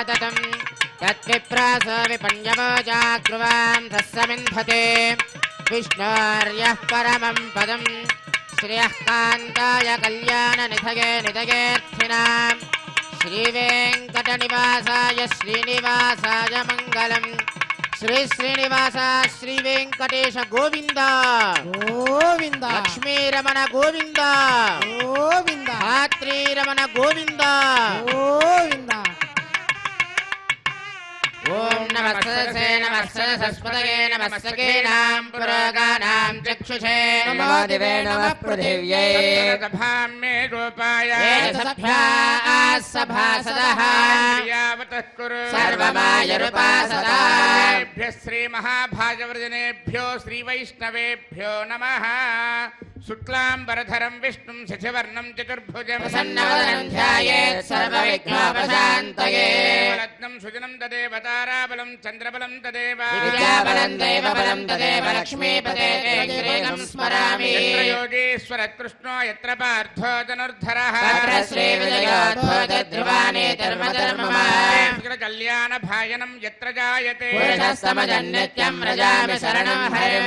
ततं तद्विप्रास विपण्यवोजाग्रुवां तस्समिन्धते विष्णोर्यः परमं पदं श्रियः कान्ताय कल्याणनिधये निधयेऽर्थिनां श्रीवेङ्कटनिवासाय श्रीनिवासाय मङ्गलम् श्री श्रीनिवास श्री वेंकटेश गोविंद गोविंद लक्ष्मी रमण गोविंद गोविंद धात्री रमण गोविंद गोविंद ओम नमस्ते सरस्वतये नमस्ते नाम पुरोगानां चक्षुषे नमो दिवे नमः पृथिव्यै सभां मे गोपाय सभासदः यावतः कुरु सर्वमायरुपासदाभ्यः श्रीमहाभागवतजनेभ्यो श्रीवैष्णवेभ्यो नमः शुक्लाम्बरधरं विष्णुं शशिवर्णं चतुर्भुजं प्रसन्नवदनं ध्यायेत् सर्वविघ्नोपशान्तये रत्नं सुजनं तदेव ताराबलं चन्द्रबलं तदेव विद्याबलं दैवबलं तदेव लक्ष्मीपते श्रीं स्मरामि यत्र योगेश्वर कृष्णो यत्र पार्थो धनुर्धरः तत्र श्रीविजयोद्भूतध्रुवानि कल्याणभाजनं यत्र जायते पुरुषस्तमजन्नित्यं व्रजामि शरणं हरिं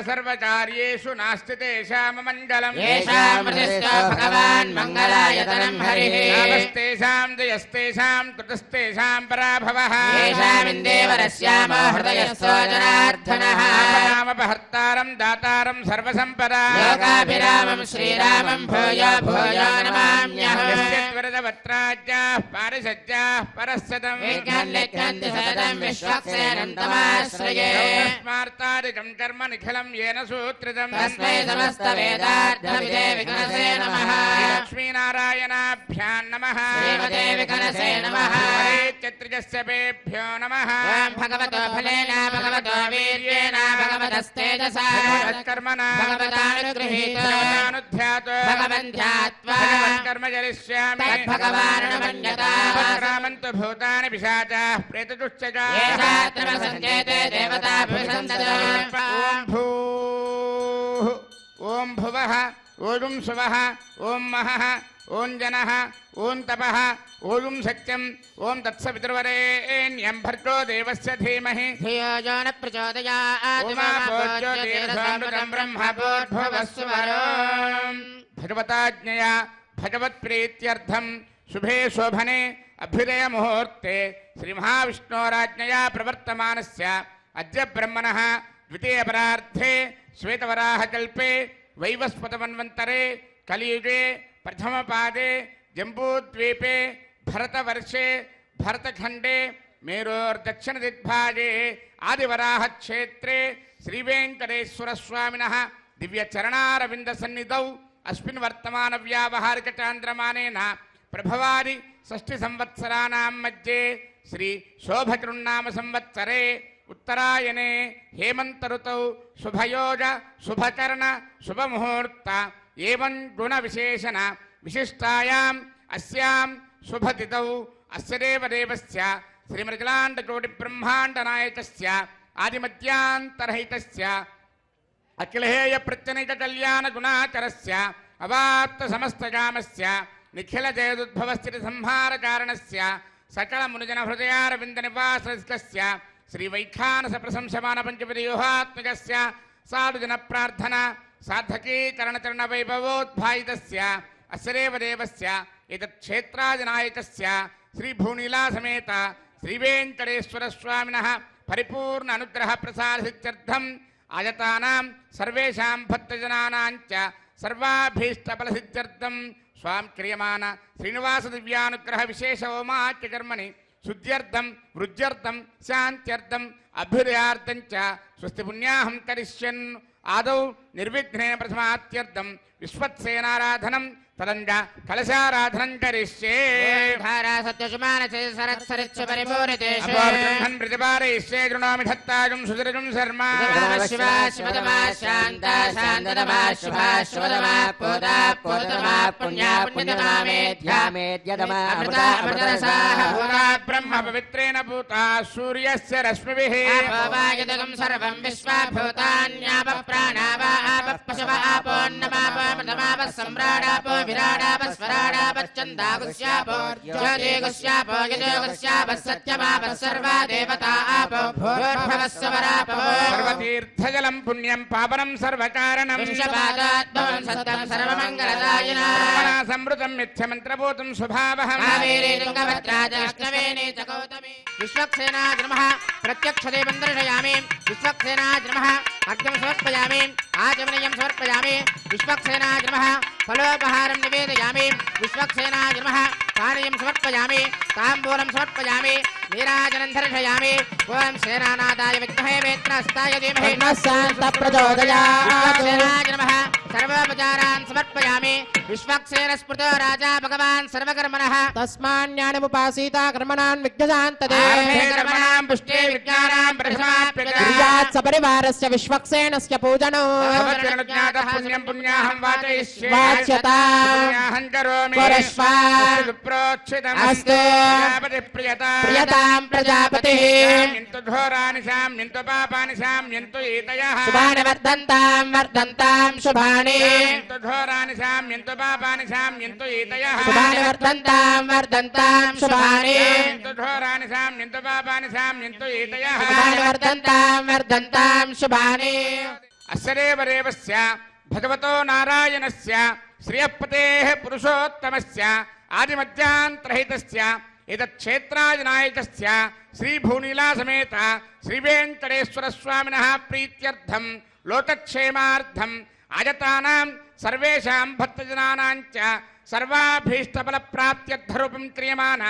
सर्वकार्येषु नास्ति तेषाममङ्गलम् येषामृतिस्थो भगवान् मङ्गलायतनं हरिः यावस्तेषां जयस्तेषां कृतस्तेषां पराभवः येषामिन्देवरस्यामो हृदयस्थो जनार्दनः नामपहर्तारं दातारं सर्वसम्पदा लोकाभिरामं श्रीरामं भूयो भूयो नमाम्यहम् वरदवत्राज्याः पारिषज्याः परस्सदं विज्ञानलिख्यन्ति सततं विश्वक्सेनं तमाश्रये स्मार्तादिकं कर्म निखिलं येन सूत्रितं तस्मै समस्तवेदार्थविदे विघ्नसे नमः लक्ष्मीनारायणाभ्यां नमः श्रीमते विघ्नसे नमः चत्रिजस्यपेभ्यो नमः भगवतो फलेन भगवतो वीर्येण भगवतस्तेजसा कर्मणा भगवतानुगृहीतो भगवन् ध्यात्वा कर्म करिष्यामि तद्भगवान् रामन्तु भूतानि पिशाचाः प्रेतदुश्चजा येषात्र सञ्चेते देवताभिसन्दतो ॐ भूः ॐ भुवः ॐ सुवः ॐ महः ॐ जनः ॐ तपः ॐ सत्यम् ॐ तत्सवितुर्वरेण्यं भर्गो देवस्य धीमहि धियो यो न प्रचोदयात् उमाभोज्योतिरसामृतं ब्रह्मभूर्भुवस्सुवरो भगवताज्ञया भगवत्प्रीत्यर्थं शुभे शोभने अभ्युदयमुहूर्ते श्रीमहाविष्णोराज्ञया प्रवर्तमानस्य अद्य ब्रह्मणः द्वितीयपरार्धे श्वेतवराहकल्पे वैवस्वतमन्वन्तरे कलियुगे प्रथमपादे जम्बूद्वीपे भरतवर्षे भरतखण्डे मेरोर्दक्षिणदिग्भागे आदिवराहक्षेत्रे श्रीवेङ्कटेश्वरस्वामिनः दिव्यचरणारविन्दसन्निधौ अस्मिन् वर्तमानव्यावहारिकचान्द्रमानेन प्रभवादि षष्ठिसंवत्सराणां मध्ये श्री शोभकृन्नाम संवत्सरे उत्तरायणे हेमन्तऋतौ शुभयोग शुभकर्ण शुभमुहूर्त एवं गुणविशेषण विशिष्टायाम् अस्यां शुभतिथौ अस्य देवदेवस्य श्रीमृगलाण्डकोटिब्रह्माण्डनायकस्य आदिमध्यान्तरहितस्य अखिलहेय प्रत्यनिककल्याणगुणाकरस्य अवाप्तसमस्तकामस्य निखिलजयदुद्भवस्थितिसंहारकारणस्य सकलमुनिजनहृदयारविन्दनिवासस्य श्रीवैखानसप्रशंसमानपञ्चपदव्यूहात्मकस्य साधुजनप्रार्थना साधकीकरणचरणवैभवोद्भायितस्य अस्य देवदेवस्य एतत्क्षेत्रादिनायकस्य श्रीभूनीलासमेत श्रीवेङ्कटेश्वरस्वामिनः परिपूर्ण अनुग्रहप्रसादसिद्ध्यर्थम् आयतानां सर्वेषां भक्तजनानां च सर्वाभीष्टफलसिद्ध्यर्थं स्वां क्रियमाण श्रीनिवासदिव्यानुग्रह विशेष होमाख्यकर्मणि शुद्ध्यर्थं वृद्ध्यर्थं शान्त्यर्थम् अभ्युदयार्थं च स्वस्ति पुण्याहं करिष्यन् आदौ निर्विघ्नेन प्रथमात्यर्थं विश्वत्सेनाराधनं तदंग कलशाराधनं करिष्ये धारा सत्यशुमानसे सरत्सरिच्छ परिपूरितेषु अपोर्ब्रह्मन् प्रतिपादयिष्ये गृणोमि धत्ताजुं सुदृजं शर्मा शिवा शिवतमा शान्ता शान्ततमा शुभा शुभतमा पोता पोततमा पुण्या पुण्यतमा मेध्या मेध्यतमा अमृता अमृतरसाः भूता ब्रह्म पवित्रेण भूता सूर्यस्य रश्मिभिः आपोवायुधकं सर्वं विश्वाभूतान्यापः प्राणावा आपः पशव आपोन्नमापो मृतमापः सम्राडापो विराडापः स्वराडापश्चन्दागुस्यापो ज्योतिगुस्यापो यजोगुस्यापः सत्यमापः सर्वा देवता आपो भूर्भुवः स्वरापो सर्वतीर्थजलं पुण्यं पावनं सर्वकारणं विश्वपादात्मं सत्तं सर्वमङ्गलदायिना ब्रह्मणा संवृतं मिथ्यमन्त्रभूतं स्वभावहम् कावेरी तुङ्गभद्राजष्टवेणी च गौतमी विश्वक्सेनाय नमः प्रत्यक्षदेवं दर्शयामि विश्वक्सेनाय नमः अर्घ्यं समर्पयामि आचमनीयं समर्पयामि विश्वक्सेनाय नमः फलोपहारं निवेदयामि विश्वक्सेनाय नमः पानीयं समर्पयामि ताम्बूलं समर्पयामि नीराजनं दर्शयामि ओं सेनानादाय विद्महे वेत्रहस्ताय धीमहि प्रचोदयात् विश्वक्सेनाय नमः सर्वोपचारान् समर्पयामि विश्वक्सेन स्मृतो राजा भगवान् सर्वकर्मणः तस्मान्यानमुपासीता कर्मणान् विघ्नशान्तते कर्मणां पुष्टे विज्ञानां प्रथमाप्यता क्रियात् सपरिवारस्य विश्वक्सेनस्य पूजनो भवत्यनुज्ञातः पुण्यं पुण्याहं वाचयिष्ये वाच्यता पुण्याहं करोमि परश्वा विप्रोक्षितम् अस्तु प्रियता प्रियतां प्रजापतिः शाम्यन्तु घोराणि शाम्यन्तु पापानि शाम्यन्तु एतयः शुभानि वर्धन्तां शुभानि शाम्यन्तु घोराणि शाम्यन्तु पापानि शाम्यन्तु एतयः शुभानि वर्धन्तां शुभानि शाम्यन्तु घोराणि शाम्यन्तु पापानि शाम्यन्तु एतयः शुभानि वर्धन्तां शुभानि अस्य देवदेवस्य भगवतो नारायणस्य श्रियःपतेः पुरुषोत्तमस्य आदिमध्यान्तरहितस्य एतच्छेत्राजनायकस्य श्रीभूनीलासमेत श्रीवेङ्कटेश्वरस्वामिनः प्रीत्यर्थं लोकक्षेमार्थम् आयतानां सर्वेषां भक्तजनानां च सर्वाभीष्टफलप्राप्त्यर्थरूपं क्रियमाण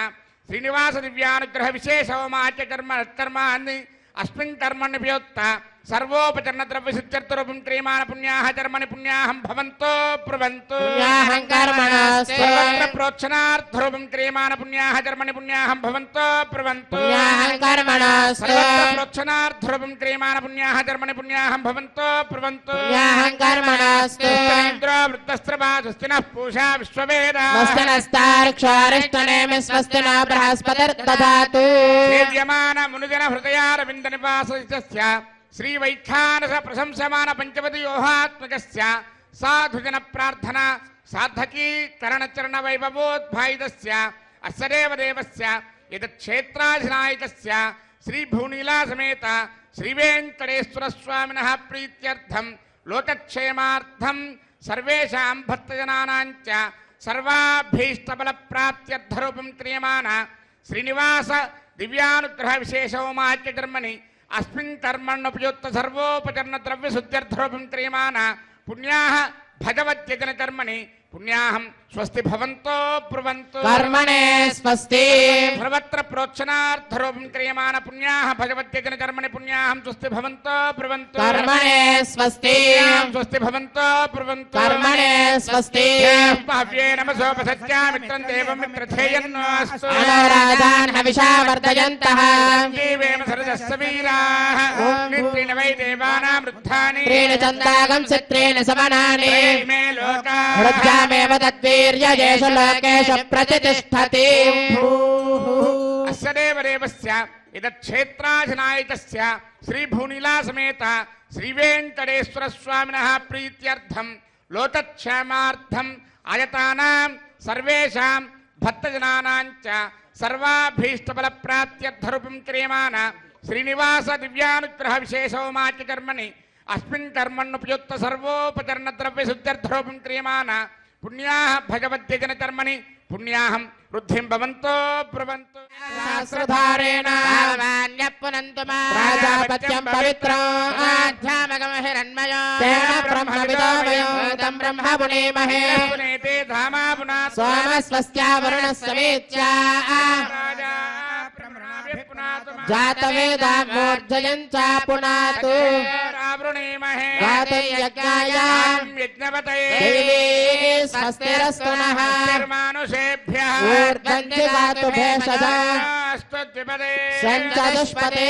श्रीनिवासदिव्यानुग्रहविशेषहोमाच्यकर्माणि अस्मिन् कर्मण्यपयोक्त सर्वोपचरणद्रव्यसिद्ध्यर्थरूपं क्रियमाण पुण्याः कर्मणि पुण्याहं भवन्तो ब्रुवन्तु पुण्याहं कर्मणस्तु सर्वत्र प्रोक्षणार्थरूपं क्रियमाण पुण्याः कर्मणि पुण्याहं भवन्तो ब्रुवन्तु पुण्याहं कर्मणस्तु सर्वत्र प्रोक्षणार्थरूपं क्रियमाण पुण्याः कर्मणि पुण्याहं भवन्तो ब्रुवन्तु पुण्याहं कर्मणस्तु इन्द्रो वृत्तस्त्रवा स्वस्तिनः पूषा विश्ववेदाः स्वस्तिनस्तार्क्ष्वारिष्टनेमि स्वस्ति न बृहस्पतिर्दधातु सेव्यमान मुनिजन हृदयारविन्द निवासस्य श्रीवैखानस प्रशंसमान पंचवदयोहात्मकस्य साधुजन प्रार्थना साधकी करणचरण वैभवोद्भायितस्य अस्य देवदेवस्य एतच्छेत्राधिनायकस्य श्रीभूनीलासमेत श्रीवेङ्कटेश्वरस्वामिनः प्रीत्यर्थं लोकक्षेमार्थं सर्वेषां भक्तजनानां च सर्वाभीष्टफलप्राप्त्यर्थरूपं क्रियमाण श्रीनिवास दिव्यानुग्रहविशेषहोमाच्यकर्मणि अस्मिन् कर्मण्युपयुक्त सर्वोपचरणद्रव्यशुद्ध्यर्थरूपं क्रियमाण पुण्याः भगवद्यजनकर्मणि पुण्याहं स्वस्ति भवन्तो ब्रुवन्तु कर्मणे स्वस्ति सर्वत्र प्रोक्षणार्थरूपं क्रियमाण पुण्याः भगवद्यजनकर्मणि पुण्याहं स्वस्ति भवन्तो ब्रुवन्तु कर्मणे स्वस्ति स्वस्ति भवन्तो ब्रुवन्तु कर्मणे स्वस्ति भाव्ये नमसोपसत्या मित्रं देवं मित्रथेयन्नोऽस्तु मनोराधान् हविषा वर्धयन्तः जीवेम सरदस्य वीराः नित्रेण वै देवानां वृद्धानि त्रीणि चन्दागं चित्रेण समनानि मे लोकाः हृद्यामेव तद्वीर्यजेषु लोकेषु प्रतिष्ठति अस्य देवदेवस्य एतच्छेत्राधिनायकस्य श्रीभूनीलासमेत श्रीवेङ्कटेश्वरस्वामिनः प्रीत्यर्थं लोकक्षेमार्थम् आयतानां सर्वेषां भक्तजनानां च सर्वाभीष्टफलप्राप्त्यर्थरूपं क्रियमाण श्रीनिवास दिव्यानुग्रहविशेषहोमाच्यकर्मणि अस्मिन् कर्मण्युपयुक्त सर्वोपचरणद्रव्यशुद्ध्यर्थरूपं क्रियमाण पुण्याः भगवद्यजनकर्मणि पुण्याहं वृद्धिं भवन्तो ब्रुवन्तु सहस्रधारेण भगवान्यः प्राजापत्यं पवित्रं आध्यात्मकं हिरण्मयो तेन ब्रह्मविदो तं ब्रह्म पुनेमहे पुनेते धामा पुनात् सोमस्वस्त्या वरुणस्समेत्या राजा ब्रह्मणाभिः पुनातु जातवेदा मूर्धयं च पुनातु रावृणीमहे गातयज्ञाय यज्ञपतये देवी स्वस्तिरस्तु नः मानुषेभ्यः ऊर्ध्वं दिवातु भेषज स्तुतिपदे सञ्चतुष्पदे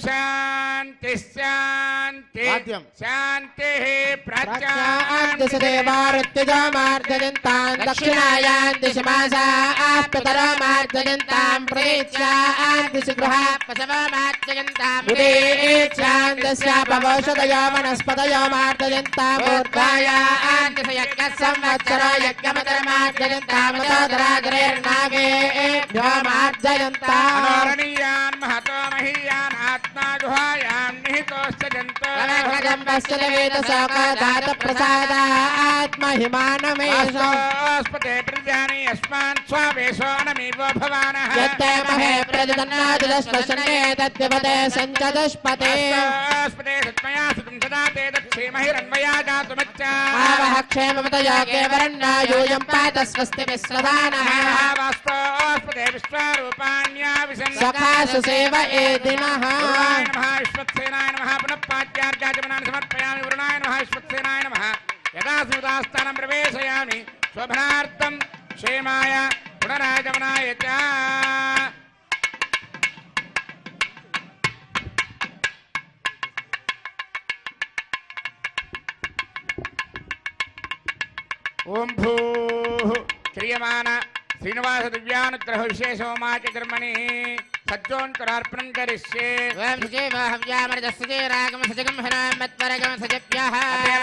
शान्ति शान्ति वाद्यं। शान्तिः प्रत्यादेवारुत्यजामार्जयन्तां दक्षिणायां दिशमासाप्ततरमार्जयन्तां प्रतीच्यां दिशगृहा पशवमार्जयन्तां उदीच्यां दस्यापवौषधयो वनस्पतयो मार्जयन्तां ऊर्ध्वायां संवत्सरो यज्ञमतरमार्जयन्तामतोदराग्रेर्नागेभ्यो मार्जयन्ताम् अनोरणीयान् महतो महीयान् आत्मा गुहायां निहितोश्च जन्तुप्रसादात्महिमानमेषु जन्तोस्पते प्रजानि यस्मान् स्वावेशो नमीवो भवानः यत्ते महे प्रजदन्नादिदश्वशने तद्विपदे सञ्चदुष्पते स्तोस्पते सत्मया सुतं सदा ते दक्षेमहिरन्वया जातुमच्चा आवः क्षेमवतया केवरण्या यूयं पात स्वस्ति विश्वदानः वास्तोस्पते विश्वारूपाण्या विशन् सखासु सेव एदिनः वरुणाय नमः विश्वक्सेनाय नमः पुनः पाद्यार्घ्याचमनानि समर्पयामि वरुणाय नमः विश्वक्सेनाय नमः यदा सुदास्थानं प्रवेशयामि शोभनार्थं क्षेमाय पुनरागमनाय च ओम भूः क्रियमाण श्रीनिवास दिव्यानुग्रह विशेषोमाच कर्मणि सज्जोन्तरार्पणं करिष्ये वयं सुजेव हव्यामरजस्सुजेरागम सजगं हरामत्वरगम सजप्यः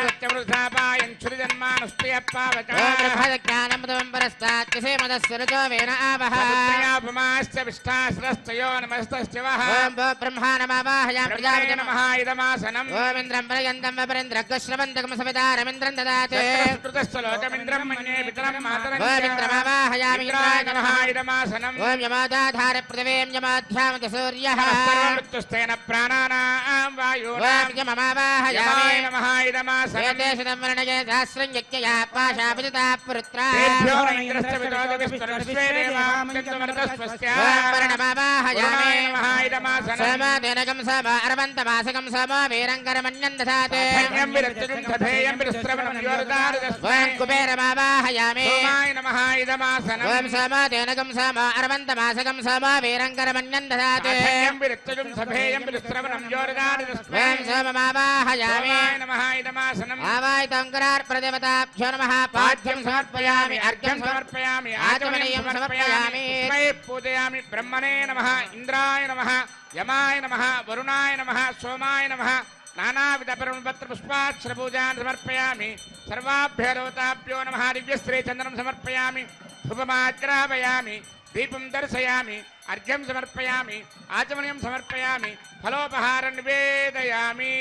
सत्यवृथापायन् क्षुरिजन्मानुष्टयप्पावचः ओम ब्रह्मज्ञानमृतं परस्तात् मदस्य रजो वेन आवः पुण्यापमाश्च विष्ठाश्रस्तयो नमस्तश्च वः ओम ब्रह्मा नमावाहयामि ब्रह्मणे प्रजापतिं नमः इदमासनम् ओम इन्द्रं पर्यन्तं वपरेन्द्रग्श्रवन्तकं सवितारमिन्द्रं ददाति कृतश्च लोकमिन्द्रं मन्ये पितरं मातरं ओम इन्द्रमावाहयामि इन्द्राय इन्द्राय नमः नमः इदमासनम् ओम यमादाधार पृथिवीं यमाध्यामति सूर्यः सर्वमृत्युस्तेन प्राणानां वायूनां ओम यममावाहयामि यमाय नमः इदमासनम् एतेषु वर्णये सहस्रं यज्ञया पाशापिता पुत्रा तेभ्यो न इन्द्रस्य विदोदविस्तरविश्वे देवामृतमृतस्वस्य ओम वर्णमावाहयामि वरुणाय नमः इदमासनम् सोमदेनकं सोम अरवन्तमासकं सोमो वीरङ्करमन्यं दधाति धन्यं विरक्तजं सधेयं विरस्त्रवणं योरदारदस्मै ओम कुबेरमावाहयामि सोमाय नमः इदमासनम् ओम सोमदेनकं सोम अरवन्तमासकं सोमो वीरङ्करमन्यं दधाति धन्यं विरक्तजं सधेयं विरस्त्रवणं योरदारदस्मै ओम सोममावाहयामि सोमाय नमः इदमासनम् आवाहितङ्करार्प्रदेवताभ्यो नमः पाद्यं समर्पयामि अर्घ्यं समर्पयामि आचमनीयं समर्पयामि तस्मै पूजयामि ब्रह्मणे नमः इंद्राय नमः यमाय नमः वरुणाय नमः सोमाय नमः नानाविधपरमपत्रपुष्पाक्षरपूजान् समर्पयामि सर्वाभ्यो देवताभ्यो नमः दिव्यश्रीचन्दनं समर्पयामि धूपमाग्रापयामि दीपं दर्शयामि अर्घ्यं समर्पयामि आचमनीयं समर्पयामि फलोपहारं निवेदयामि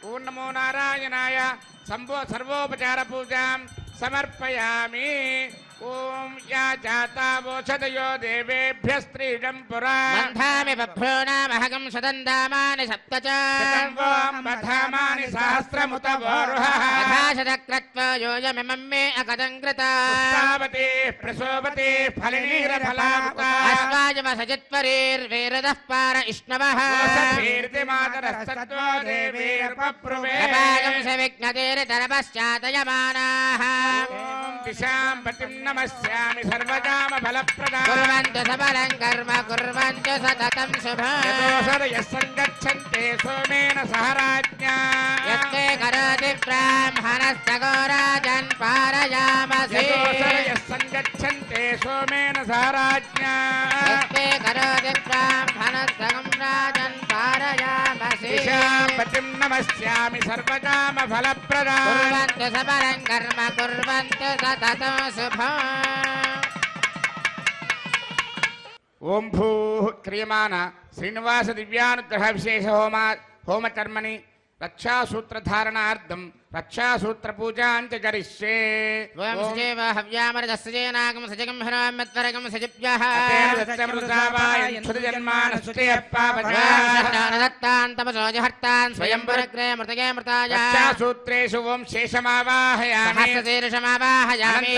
ओं नमो नारायणाय सर्वोपचारपूजां समर्पयामि ओं या जातावोषधयो देवेभ्यस्त्रीडं पुरा मन्धामि बभ्रूणामहगं सदन्दामानि सप्त च बधामानि सहस्रमुत वोरुहः यथाशतक्रत्वा योजमिमं मे अकदङ्कृता पुष्पावती प्रसोपती फलिनीरफलामुता अस्माजमसजित्वरीर्वेरदः पार इष्णवः कीर्तिमातरस्तत्त्वो देवीर्पप्रुवे अपागं सविघ्नतेरितरपश्चातयमानाः दिशां पतिं नमस्यामि सर्वकामफलप्रदां कुर्वन्तु सबलं कर्म कुर्वन्तु सततं शुभम् यतोऽसरयः सङ्गच्छन्ते सोमेन सह राज्ञा यत्ते करोति ब्राह्मणस्तगोराजन् पारयामसि यतोऽसरयः सङ्गच्छन्ते सोमेन सह राज्ञा यत्ते करोति ब्राह्मणस्तगं राजन् पारयामसि दिशां पतिं नमस्यामि सर्वकामफलप्रदां कुर्वन्तु सबलं कर्म कुर्वन्तु सततं शुभम् ओं भूः क्रियमाण श्रीनिवास दिव्यानुग्रह विशेष होमकर्मणि रक्षासूत्रधारणार्थं रक्षासूत्रपूजाञ्च करिष्ये वयं सजेव हव्यामरजस्सजेनागं सजगं हरामत्वरगं सजिभ्यः दत्तान् तपसोजहर्तान् स्वयं पुरग्रे मृतगे मृताय रक्षासूत्रेषु ओं शेषमावाहयामि सहस्रशीर्षमावाहयामि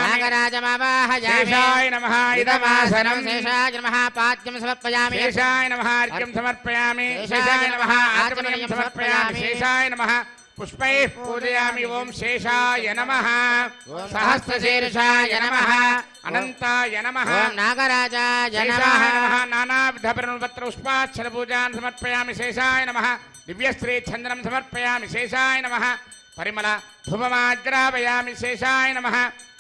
नागराजमावाहयामि शेषाय नमः इदमासनं शेषाय नमः पाद्यं समर्पयामि शेषाय नमः अर्घ्यं समर्पयामि शेषाय नमः आचमनीयं समर्पयामि शेषाय नमः पुष्पैः पूजयामि ओम शेषाय नमः सहस्रशीर्षाय नमः अनंताय नमः ओम नागराजाय शेषाय नमः नमः नानाविधपरिणुपत्र पुष्पाक्षर पूजान् समर्पयामि शेषाय नमः दिव्यश्री चंदनं समर्पयामि शेषाय नमः परिमल धूपमाग्रापयामि शेषाय नमः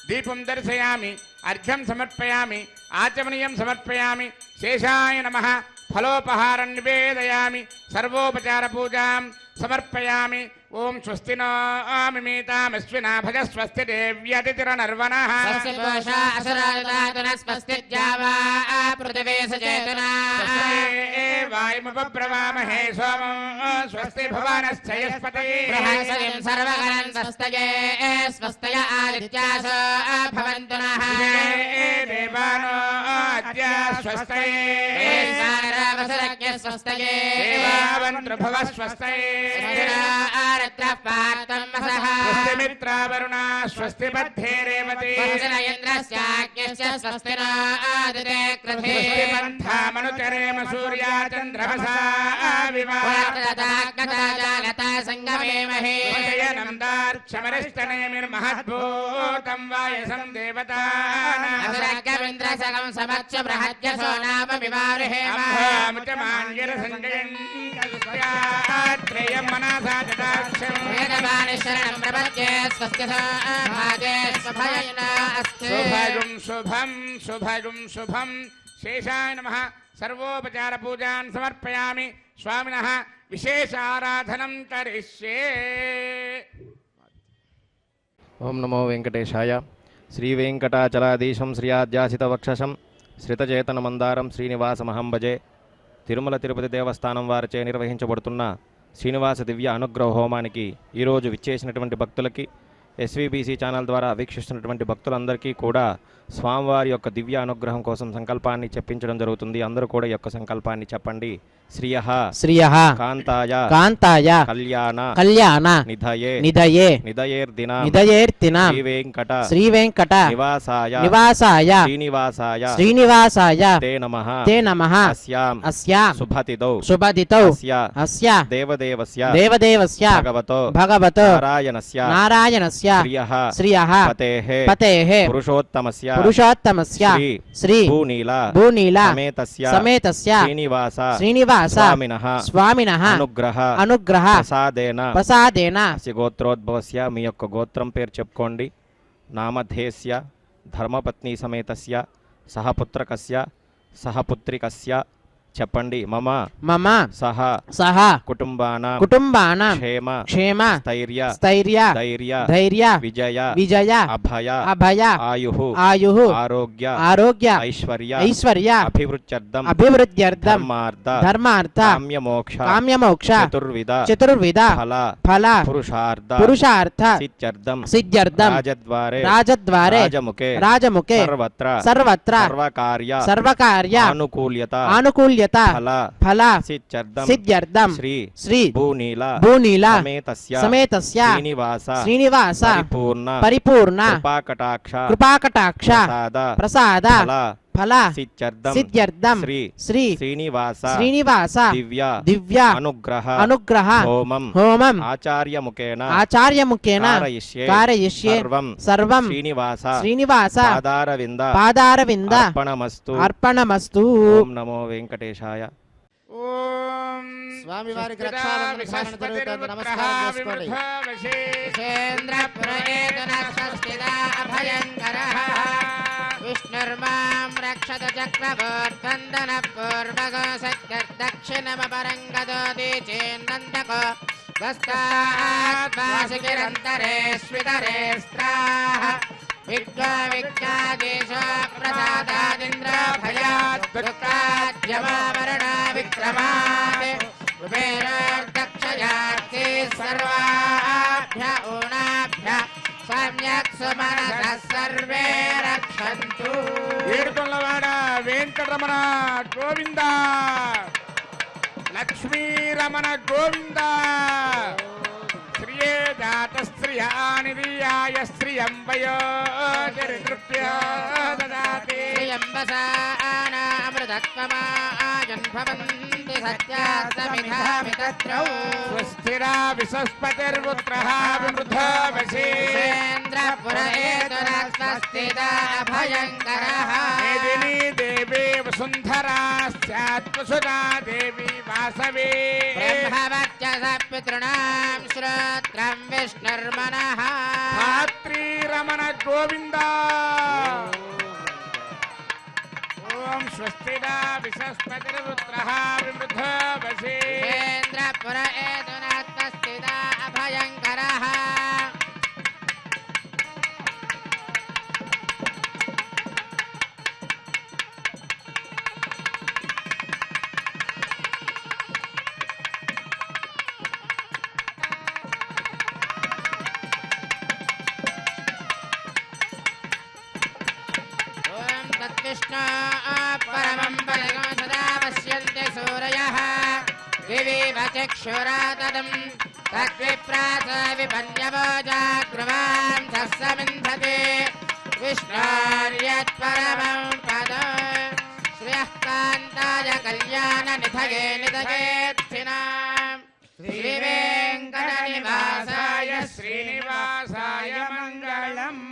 दीपं दर्शयामि अर्घ्यं समर्पयामि आचमनीयं समर्पयामि शेषाय नमः फलोपहारं निवेदयामि सर्वोपचार पूजां समर्पयामि ओम स्वस्ति नो मिमीतामश्विना भज स्वस्ति देव्यतिथिरनर्वणः स्वस्ति पूषा असुरायुधातुनः स्वस्ति द्यावा पृथिवी सचेतना वायुमुपब्रवामहे सोमं स्वस्ति भुवनश्चयस्पतिः बृहस्पतिं सर्वगणं स्वस्तये स्वस्तय आदित्यासो भवन्तु नः देवानो अद्य स्वस्तये वैश्वानरवसुरज्ञ स्वस्तये देवावन्त्रभुवः स्वस्तये आरत्रः पार्थं वसः स्वस्ति मित्रावरुणा स्वस्ति बद्धे रेवती स्वस्ति न इन्द्रस्याज्ञस्य स्वस्ति न आदिते कृते स्वस्ति पन्थामनुचरेम सूर्या चन्द्रमसा गता जागता सङ्गमेमहे नन्दार्क्षमरिष्टनेमिर्महद्भूतं वायसं देवतानाम् असुरज्ञमिन्द्रसगं समच्च बृहद्यसो नाम विवारुहेम त्रयं मनसा जटाक्षम् वेदवाणी शरणं प्रपद्ये स्वस्य भागे स्वभयेन अस्ति शुभगुं शुभं शुभगुं शुभं शेषाय नमः सर्वोपचार पूजान् समर्पयामि स्वामिनः विशेष आराधनं करिष्ये ओम नमो वेंकटेशाय श्रीवेंकटाचलाधीशं श्रियाद्यासितवक्षसं श्रितचेतनमन्दारं శ్రీనివాసమహం భజే తిరుమల తిరుపతి దేవస్థానం వారిచే నిర్వహించబడుతున్న శ్రీనివాస దివ్య అనుగ్రహ హోమానికి ఈరోజు విచ్చేసినటువంటి భక్తులకి ఎస్వీబీసీ ఛానల్ ద్వారా వీక్షిస్తున్నటువంటి భక్తులందరికీ కూడా స్వామివారి యొక్క దివ్య అనుగ్రహం కోసం సంకల్పాన్ని చెప్పించడం జరుగుతుంది. అందరూ కూడా ఈ యొక్క సంకల్పాన్ని చెప్పండి. శ్రియః శ్రియః కాంతాయ కాంతాయ కళ్యాణ కళ్యాణ నిధయే నిధయే నిధయేర్దిన నిధయేర్తిన శ్రీవేంకట శ్రీవేంకట నివాసాయ నివాసాయ శ్రీనివాసాయ శ్రీనివాసాయ తే నమః తే నమః అస్యాం అస్యాం శుభతిథౌ శుభదితౌ అస్య అస్య దేవదేవస్య దేవదేవస్య భగవతో భగవతో నారాయణస్య నారాయణస్య శ్రియః శ్రియః పతేః పతేః పురుషోత్తమస్య పురుషోత్తమస్య శ్రీ శ్రీ భూనీల భూనీల సమేతస్య సమేతస్య శ్రీనివాస శ్రీనివాస స్వామినః స్వామినః అనుగ్రహ అనుగ్రహ ప్రసాదేన ప్రసాదేన అస్య గోత్రోద్భవస్య మీ యొక్క గోత్రం పేరు చెప్పుకోండి. నామధేస్య ధర్మపత్ని సమేతస్య సహపుత్రకస్య సహపుత్రికస్య చెప్పండి. మమ మమ సహ సహ కుటుంబానాం కుటుంబానాం క్షేమ క్షేమ స్థైర్య స్థైర్య ధైర్య ధైర్య విజయ విజయ అభయ అభయ ఆయుః ఆయుః ఆరోగ్య ఆరోగ్య ఐశ్వర్య ఐశ్వర్య అభివృద్ధ్యర్థం అభివృద్ధ్యర్థం ధర్మార్థ ధర్మార్థ కామ్యమోక్ష కామ్యమోక్ష చతుర్విధ చతుర్విధ ఫల ఫల పురుషార్థ పురుషార్థ సిద్ధ్యర్థం సిద్ధ్యర్థం రాజద్వారే రాజద్వారే రాజముఖే రాజముఖే సర్వత్ర సర్వత్ర సర్వకార్య సర్వకార్య ఆనుకూల్యత ఆనుకూల్యత ఫల ఫల సిద్ధ్యర్థం సిద్ధ్యర్థం శ్రీ శ్రీ భూనీల భూనీల సమేతస్య సమేతస్య శ్రీనివాస శ్రీనివాస పరిపూర్ణ పరిపూర్ణ కృపాకటాక్ష కృపాకటాక్ష ప్రసాద ప్రసాద ఫల ఫల సిద్ధ్యర్థం సిద్ధ్యర్థం శ్రీ శ్రీ శ్రీనివాస శ్రీనివాస దివ్య దివ్య అనుగ్రహ అనుగ్రహ హోమం హోమం ఆచార్యముఖేన ఆచార్యముఖేన కారయిష్యే కారయిష్యే సర్వం సర్వం శ్రీనివాస శ్రీనివాస పాదారవింద పాదారవింద అర్పణమస్తు అర్పణమస్తు. ఓం నమో వెంకటేశాయ. ఓం స్వామివారికి రక్షాబంధన ధారణ జరుగుతోంది. నమస్కారం చేసుకోండి. విష్ణుర్మాం రక్షత చక్రవర్తందన పూర్వగో సత్యర్దక్షిణమపరంగదోది చేన్నందకో గస్తాత్మాసికిరంతరే స్వితరే స్త్రాః విద్వా విజ్ఞాదేశో ప్రసాదాదింద్ర భయాత్ దుఃఖాద్యమావరణా విక్రమాత్ కుబేరోర్దక్షయాత్తే సర్వాభ్య ఊనాభ్య సమ్యక్ సుమనసః సర్వే రక్షन्तు. ఏడుకొండలవాడ వెంకటరమణ గోవింద లక్ష్మీరమణ గోవింద శ్రియే జాత స్త్రియానిర్యాయ శ్రియం వయోజరితృప్య దదాతి శ్రియంబసానామృతత్వమాజన్భవంతి सत्यास्तमिधामि तत्रौ स्वस्तिरा विसस्पतिर्पुत्रः विमृधो वशी इन्द्रपुर एतुरस्वस्तिदा अभयङ्करः मेदिनी देवी वसुन्धरा स्यात्वसुधा देवी वासवी ब्रह्मवर्चसः पितॄणां श्रोत्रं विष्णुर्मनः धात्री रमण गोविन्द ॐ स्वस्तिदा विसस्पतिर्पुत्रः विमृधो वशी इन्द्रपुर एतुरस्वस्तिदा अभयङ्करः तद्विष्णु परमं पदगं सदा पश्यन्ति सूरयः विविव चक्षुरा तदं तद्विप्रास विपन्यवो जाग्रवां सस्समिन्धते विष्णोर्यत्परमं पदं श्रियः कान्ताय कल्याणनिधये निधयेत्थिनां श्रीवेङ्कटनिवासाय श्रीनिवासाय मङ्गलम्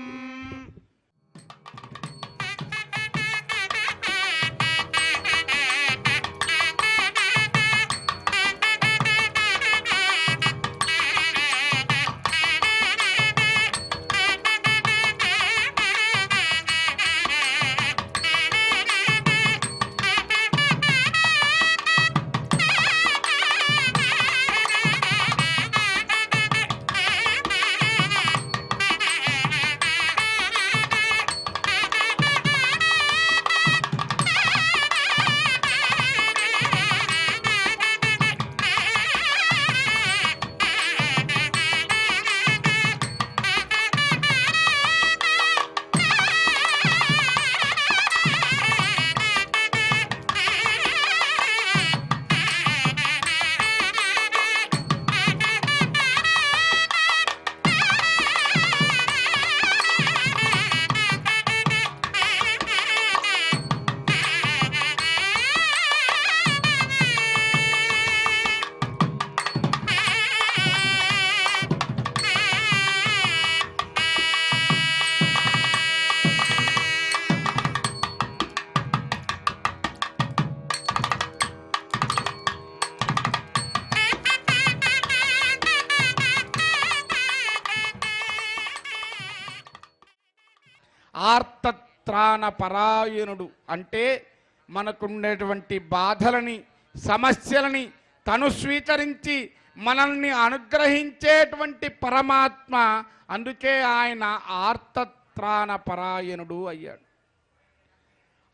ఆర్తత్రాణ పరాయణుడు అంటే మనకుండేటువంటి బాధలని సమస్యలని తను స్వీకరించి మనల్ని అనుగ్రహించేటువంటి పరమాత్మ. అందుకే ఆయన ఆర్తత్రాణ పరాయణుడు అయ్యాడు.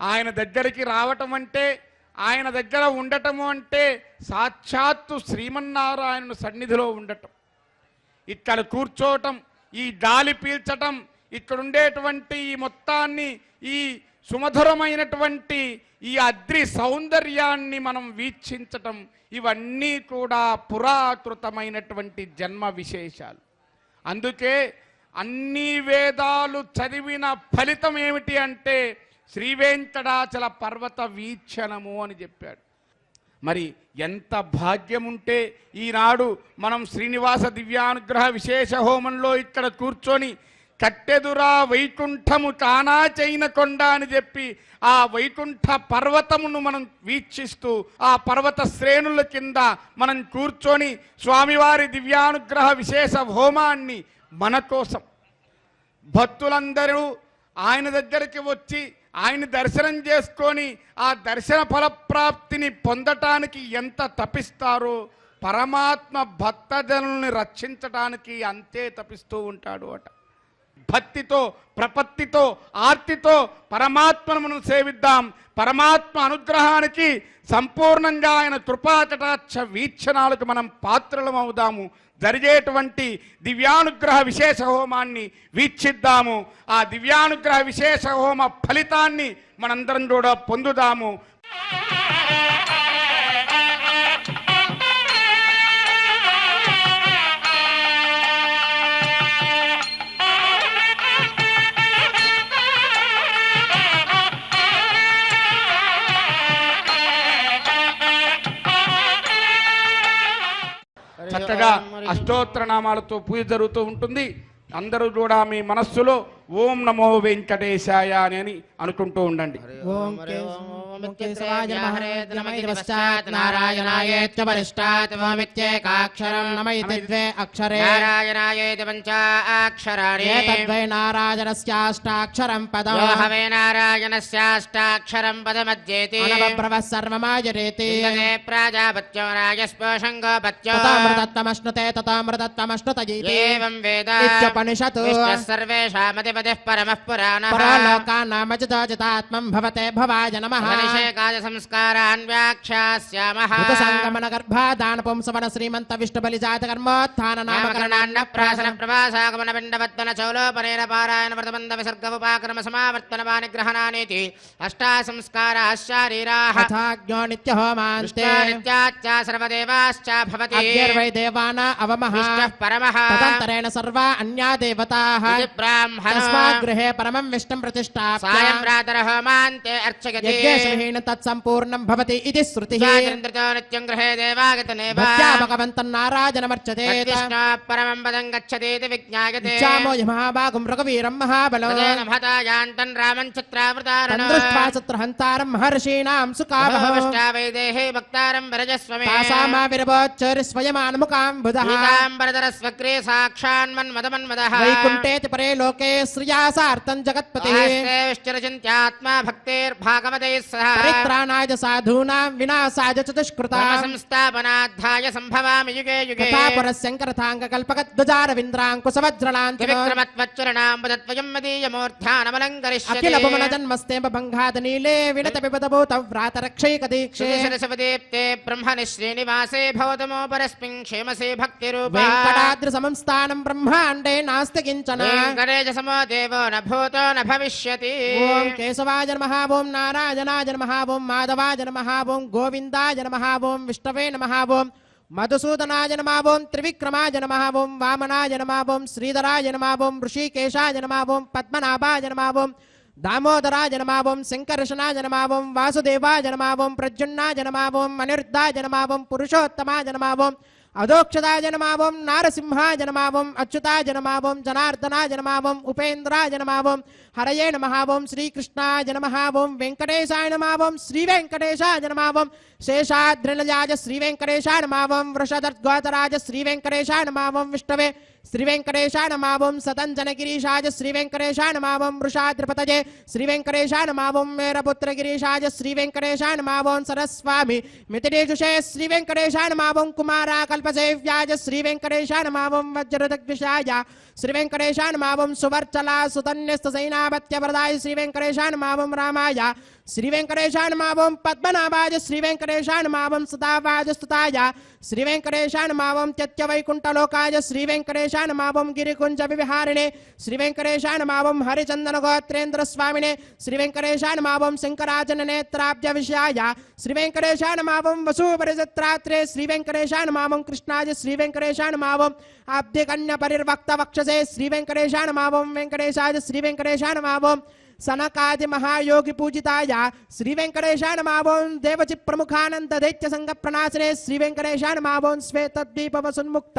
ఆయన దగ్గరికి రావటం అంటే, ఆయన దగ్గర ఉండటము అంటే సాక్షాత్తు శ్రీమన్నారాయణుని సన్నిధిలో ఉండటం, ఇక్కడ కూర్చోవటం, ఈ గాలి పీల్చటం, ఇక్కడ ఉండేటువంటి ఈ మొత్తాన్ని, ఈ సుమధురమైనటువంటి ఈ అద్రి సౌందర్యాన్ని మనం వీక్షించటం, ఇవన్నీ కూడా పురాకృతమైనటువంటి జన్మ విశేషాలు. అందుకే అన్ని వేదాలు చదివిన ఫలితం ఏమిటి అంటే శ్రీవేంకటాచల పర్వత వీక్షణము అని చెప్పాడు. మరి ఎంత భాగ్యముంటే ఈనాడు మనం శ్రీనివాస దివ్యానుగ్రహ విశేష హోమంలో ఇక్కడ కూర్చొని కట్టెదురా వైకుంఠము కానా చైన కొండ అని చెప్పి ఆ వైకుంఠ పర్వతమును మనం వీక్షిస్తూ ఆ పర్వత శ్రేణుల కింద మనం కూర్చొని స్వామివారి దివ్యానుగ్రహ విశేష హోమాన్ని మన కోసం భక్తులందరూ ఆయన దగ్గరికి వచ్చి ఆయన దర్శనం చేసుకొని ఆ దర్శన ఫలప్రాప్తిని పొందటానికి ఎంత తపిస్తారో పరమాత్మ భక్తజనుల్ని రక్షించటానికి అంతే తపిస్తూ ఉంటాడు అట. భక్తితో, ప్రపత్తితో, ఆర్తితో పరమాత్మను మనం సేవిద్దాం. పరమాత్మ అనుగ్రహానికి సంపూర్ణంగా ఆయన కృపాకటాక్ష వీక్షణాలకు మనం పాత్రలం అవుదాము. జరిగేటువంటి దివ్యానుగ్రహ విశేష హోమాన్ని వీక్షిద్దాము. ఆ దివ్యానుగ్రహ విశేష హోమ ఫలితాన్ని మనందరం కూడా పొందుదాము. చక్కగా అష్టోత్తర నామాలతో పూజ జరుగుతూ ఉంటుంది. అందరూ కూడా మీ మనస్సులో ఓం నమో వెంకటేశాయ అని అనుకుంటూ ఉండండి. ఓం కేశవాయ నమః నమ ఇతి పశ్చాత్ నారాయణాయేత్య పరిష్టాత్ ఓమిత్యేకాక్షరం నమ ఇతి ద్వే అక్షరే నారాయణాయేతి పంచాక్షరాణి ఏతద్వై నారాయణస్యాష్టాక్షరం పదం యో హవే నారాయణస్యాష్టాక్షరం పదమధ్యేతి అనవబ్రవః సర్వమాయరేతి ఇంద్రే ప్రాజాపత్యో రాజస్పోషం గోపత్యో తతామృతత్వమశ్నుతే తతామృతత్వమశ్నుతయీతి ఏవం వేద ఇత్యుపనిషత్ విష్ణుః సర్వేషామధిపతిః పరమః పురాణః పరలోకానామజితాజితాత్మం భవతే భవాయ నమః అభిషేకాయ సంస్కారాన్ వ్యాఖ్యాస్యామః సంగమన గర్భాదాన పుంసవన శ్రీమంత విష్ణు బలి జాత కర్మోత్థాన నామకరణాన్న ప్రాసన ప్రవాసాగమన పిండవత్తన చౌలోపనేన పారాయణ వ్రతబంధ విసర్గ ఉపాక్రమ సమావర్తన వానిగ్రహణానేతి అష్టా సంస్కారాః శారీరాః అథాజ్ఞో నిత్య హోమాంతే నిత్యాచ్చ సర్వదేవాశ్చ భవతి అగ్నిర్వై దేవానా అవమః విష్ణుః పరమః తదంతరేణ సర్వా అన్యా దేవతాః ఇది బ్రాహ్మణో తస్మాత్ గృహే పరమం విష్ణుం ప్రతిష్టాప్య సాయం ప్రాతర హోమాంతే అర్చయతి యజ్ఞేశమహీన తత్సంపూర్ణం భవతి ఇది శృతిః చంద్రతో నిత్యం గృహే దేవాగతనేవ భక్త్యా భగవంతం నారాయణమర్చతే కృష్ణో పరమం పదం గచ్చతీతి విజ్ఞాయతే ఇచ్చామో మహాభాగం రఘువీరం మహాబలో తదేన మహతాయాంతం రామం చిత్రావృతారణో తందృష్ట్వా చిత్రహంతారం మహర్షీణాం సుకామః వైదేహే భక్తారం వరజస్వమే తాసామావిరవోచ్చరి స్వయమాన్ముఖాం బుధః పీతాంబరధర స్వగ్రే సాక్షాన్మన్మదమన్మదః వైకుంఠేతి పరే లోకే శ్రియా సార్థం జగత్పతిః విష్టిరచింత్యాత్మా భక్తేర్భాగవతైః సహ పరిత్రాణాయ సాధూనాం వినాశాయ చ దుష్కృతాం సంస్థాపనార్థాయ సంభవామి యుగే యుగే కథాపురస్యంకరథాంగ కల్పకద్వజారవింద్రాంకుశవజ్రలాంకినో త్రివిక్రమత్వచ్చరణాంబుదత్వయం మదీయమూర్ధ్యానమలంకరిష్యతి అఖిల భువన జన్మస్తేమ భంగాద నీలే వినత పిబదభూత వ్రాత రక్షైక దీక్షే శిరసవదీప్తే బ్రహ్మణి శ్రీనివాసే భవతమో పరస్మిన్ క్షేమసే భక్తిరూపా వెంకటాద్రి సంస్థానం బ్రహ్మాండే నాస్తి కించన వెంకటేశ సమో దేవో న భూతో న భవిష్యతి ఓం కేశవాయ నమః ఓం నారాయణాయ నమః ఓం మాధవాయ నమః ఓం గోవిందాయ నమః ఓం విష్ణవే నమః ఓం మధుసూదనాయ నమః ఓం త్రివిక్రమాయ నమః ఓం వామనాయ నమః ఓం శ్రీధరాయ నమః ఓం ఋషికేశాయ నమః ఓం పద్మనాభాయ నమః ఓం దామోదరాయ నమః ఓం శంకర్షణాయ నమః ఓం వాసుదేవాయ నమః ఓం ప్రద్యుమ్నాయ నమః ఓం అనిరుద్ధాయ నమః ఓం పురుషోత్తమాయ నమః ఓం అధోక్షదాయ నమః ఓం నారసింహాయ నమః ఓం అచ్యుతాయ నమః ఓం జనార్దనాయ నమః ఓం ఉపేంద్రాయ నమః ఓం హరయే నమః ఓం శ్రీకృష్ణాయ నమః ఓం వెంకటేశాయ నమః ఓం శ్రీ వెంకటేశాయ నమః ఓం శేషాద్రినజాయ శ్రీ వెంకటేశాయ నమః ఓం వృషదర్గోతరాయ శ్రీ వెంకటేశాయ నమః ఓం విష్ణవే శ్రీ వెంకటేశాయ నమః ఓం సతంజనగిరీశాయ శ్రీ వెంకటేశాయ నమః ఓం వృషాద్రిపతయే శ్రీ వెంకటేశాయ నమః ఓం మేరపుత్రగిరీశాయ శ్రీ వెంకటేశాయ నమః ఓం సరస్వామి మితిరేషుషే శ్రీ వెంకటేశాయ నమః ఓం కుమారాకల్పసేవ్యాయ శ్రీ వెంకటేశాయ నమః ఓం వజ్రదగ్విషాయ శ్రీ వెంకటేశాయ నమః ఓం సువర్చలా సుతన్యస్త సైనాపత్యవరదాయ శ్రీ వెంకటేశాయ నమః ఓం రామాయ శ్రీ వెంకటేశాయ నమః ఓం పద్మనాభాయ శ్రీ వెంకటేశాయ నమః ఓం సదావాయ స్తుతాయ శ్రీ వెంకటేశాయ నమః ఓం త్యత్యవైకుంఠలోకాయ శ్రీ వెంకటేశాయ నమః ఓం గిరికుంజ విహారిణే శ్రీ వెంకటేశాయ నమః ఓం హరిచందన గోత్రేంద్ర స్వామినే శ్రీ వెంకటేశాయ నమః ఓం శంకరాజన నేత్రాబ్జ విషయాయ శ్రీ వెంకటేశాయ నమః ఓం వసూపరిజత్రాత్రే శ్రీ వెంకటేశాయ నమః ఓం కృష్ణాయ శ్రీ వెంకటేశాయ నమః ఓం అబ్ధికన్య పరిర్వక్త వక్షసే శ్రీ వెంకటేశాయ నమః ఓం వెంకటేశాయ శ్రీ వెంకటేశాయ నమః ఓం సనకాది మహాయోగి పూజితాయ శ్రీ వెంకటేశాయ నమః ఓం దేవచి ప్రముఖానంద దైత్య సంఘ ప్రణాశనే శ్రీ వెంకటేశాయ నమః ఓం శ్వేతద్వీప వసున్ముక్త